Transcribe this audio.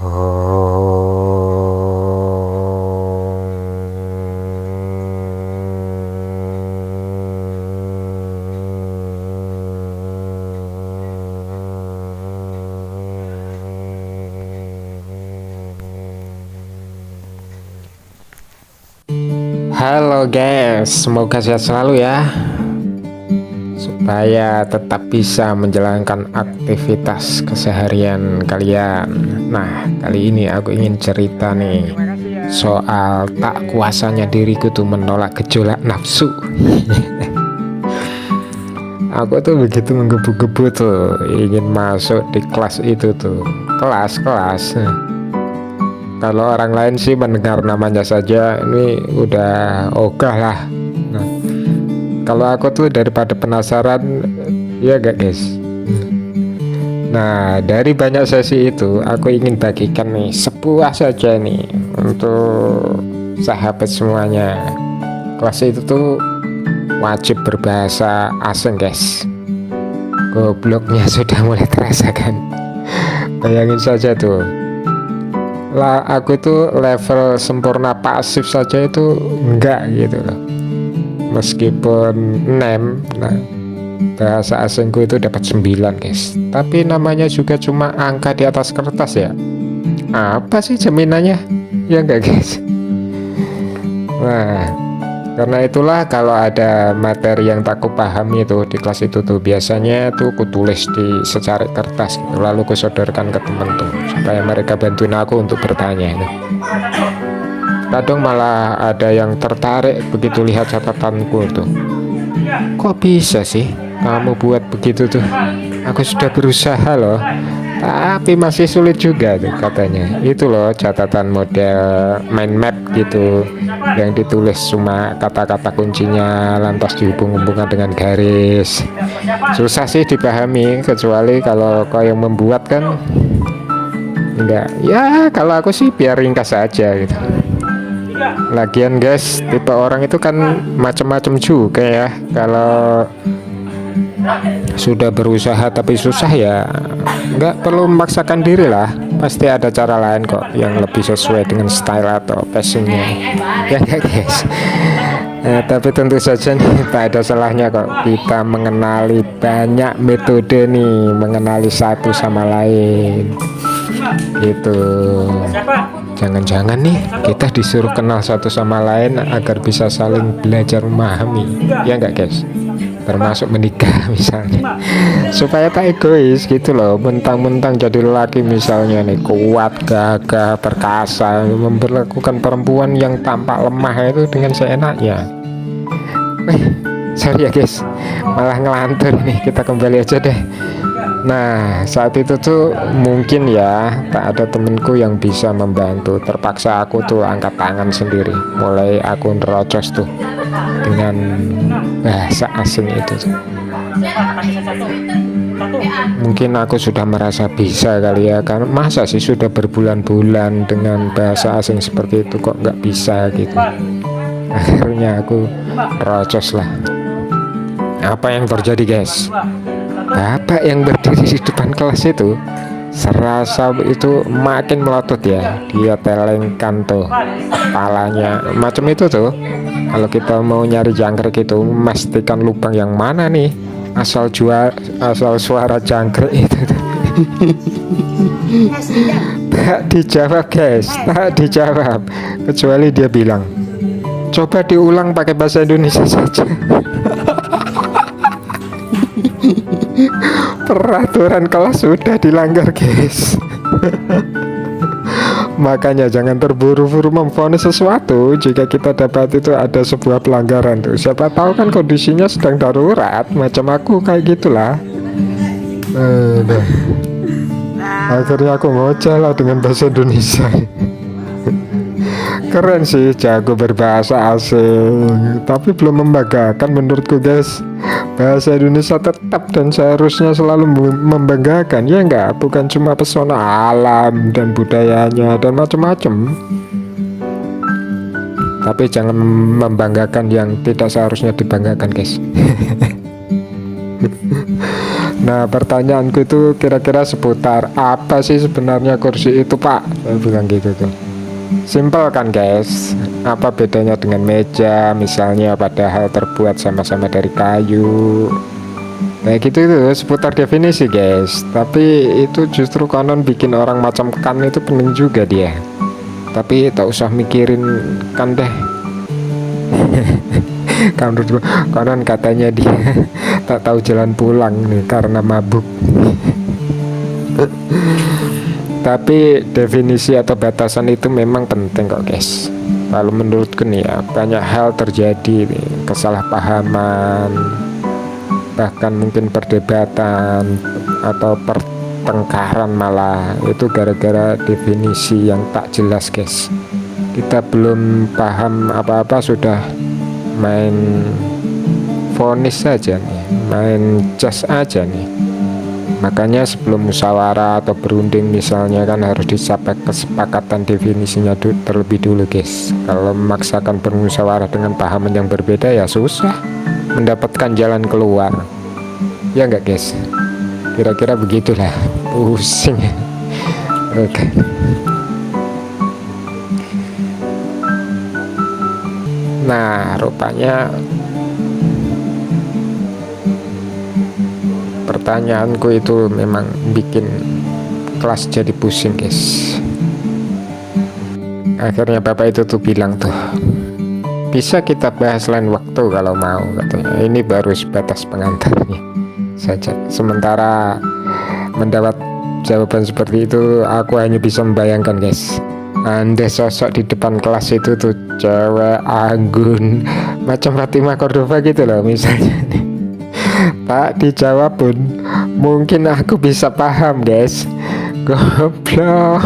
Halo guys, semoga sehat selalu ya, supaya tetap bisa menjalankan aktivitas keseharian kalian. Nah, kali ini aku ingin cerita nih soal tak kuasanya diriku tuh menolak gejolak nafsu. Aku tuh begitu menggebu-gebu tuh ingin masuk di kelas itu tuh, kelas-kelas. Kalau orang lain sih mendengar namanya saja ini udah ogah lah. Nah, kalau aku tuh daripada penasaran, ya gak guys. Nah, dari banyak sesi itu aku ingin bagikan nih sebuah saja nih untuk sahabat semuanya. Kelas itu tuh wajib berbahasa asing guys. Gobloknya sudah mulai terasa kan. Bayangin saja tuh, lah aku itu level sempurna pasif saja itu enggak gitu loh, meskipun nem. Nah, bahasa asingku itu dapat 9 guys, tapi namanya juga cuma angka di atas kertas ya. Apa sih jaminannya, ya enggak guys? Nah, karena itulah kalau ada materi yang tak kupahami itu di kelas itu tuh biasanya tuh kutulis di secari kertas gitu, lalu kusodorkan ke temen tuh supaya mereka bantuin aku untuk bertanya gitu. Kadang malah ada yang tertarik begitu lihat catatanku tuh, kok bisa sih kamu buat begitu tuh, aku sudah berusaha loh tapi masih sulit juga tuh katanya. Itu loh catatan model mind map gitu, yang ditulis cuma kata-kata kuncinya lantas dihubung-hubungkan dengan garis. Susah sih dipahami, kecuali kalau kau yang membuat kan enggak. Ya kalau aku sih biar ringkas saja gitu. Lagian guys, tipe orang itu kan macam-macam juga ya. Kalau sudah berusaha tapi susah ya nggak perlu memaksakan diri lah, pasti ada cara lain kok yang lebih sesuai dengan style atau passionnya, ya guys. Tapi tentu saja nih tak ada salahnya kok kita mengenali banyak metode nih, mengenali satu sama lain gitu. Jangan-jangan nih kita disuruh kenal satu sama lain agar bisa saling belajar memahami, ya enggak guys? Termasuk menikah misalnya, supaya tak egois gitu loh. Mentang-mentang jadi lelaki misalnya nih, kuat, gagah, perkasa, memperlakukan perempuan yang tampak lemah itu dengan seenaknya. Sorry ya guys, malah ngelantur nih, kita kembali aja deh. Nah, saat itu tuh mungkin ya tak ada temenku yang bisa membantu. Terpaksa aku tuh angkat tangan sendiri. Mulai aku nerocos tuh dengan bahasa asing itu tuh. Mungkin aku sudah merasa bisa kali ya, kan masa sih sudah berbulan-bulan dengan bahasa asing seperti itu kok nggak bisa gitu. Akhirnya aku nerocos lah. Apa yang terjadi guys? Bapak yang berdiri di depan kelas itu serasa itu makin melotot ya. Dia telengkan tuh kepalanya macam itu tuh. Kalau kita mau nyari jangkrik itu memastikan lubang yang mana nih asal suara jangkrik itu tuh. Tak dijawab guys, tak dijawab, kecuali dia bilang, coba diulang pakai bahasa Indonesia saja. Peraturan kelas sudah dilanggar guys. Makanya jangan terburu-buru memvonis sesuatu. Jika kita dapat itu ada sebuah pelanggaran tuh, siapa tahu kan kondisinya sedang darurat, macam aku kayak gitulah. Akhirnya aku ngoceh lah dengan bahasa Indonesia. Keren sih, jago berbahasa asing, tapi belum membanggakan menurutku guys. Bahasa Indonesia tetap dan seharusnya selalu membanggakan, ya enggak? Bukan cuma pesona alam dan budayanya dan macam-macam, tapi jangan membanggakan yang tidak seharusnya dibanggakan guys. Nah, pertanyaanku itu kira-kira seputar apa sih sebenarnya kursi itu, Pak? Saya bilang gitu tuh. Simpel kan guys, apa bedanya dengan meja misalnya, padahal terbuat sama-sama dari kayu. Kayak gitu itu seputar definisi guys. Tapi itu justru konon bikin orang macam kan itu pening juga dia. Tapi tak usah mikirin kan deh. Konon katanya dia tak tahu jalan pulang nih karena mabuk. Tapi definisi atau batasan itu memang penting kok guys. Lalu menurutku nih ya, banyak hal terjadi nih, kesalahpahaman, bahkan mungkin perdebatan atau pertengkaran malah itu gara-gara definisi yang tak jelas guys. Kita belum paham apa-apa sudah main vonis saja nih, main just aja nih. Makanya sebelum musyawarah atau berunding misalnya kan harus dicapai kesepakatan definisinya terlebih dulu guys. Kalau memaksakan bermusyawarah dengan pahaman yang berbeda ya susah mendapatkan jalan keluar. Ya enggak guys? Kira-kira begitulah. Pusing. Oke. Nah, rupanya pertanyaanku itu memang bikin kelas jadi pusing guys. Akhirnya bapak itu tuh bilang tuh, bisa kita bahas lain waktu kalau mau katanya. Ini baru sebatas pengantarnya saja. Sementara mendapat jawaban seperti itu, aku hanya bisa membayangkan guys, Anda sosok di depan kelas itu tuh cewek anggun macam Fatimah Cordova gitu loh misalnya nih. Tak dijawab pun mungkin aku bisa paham guys. Goblok.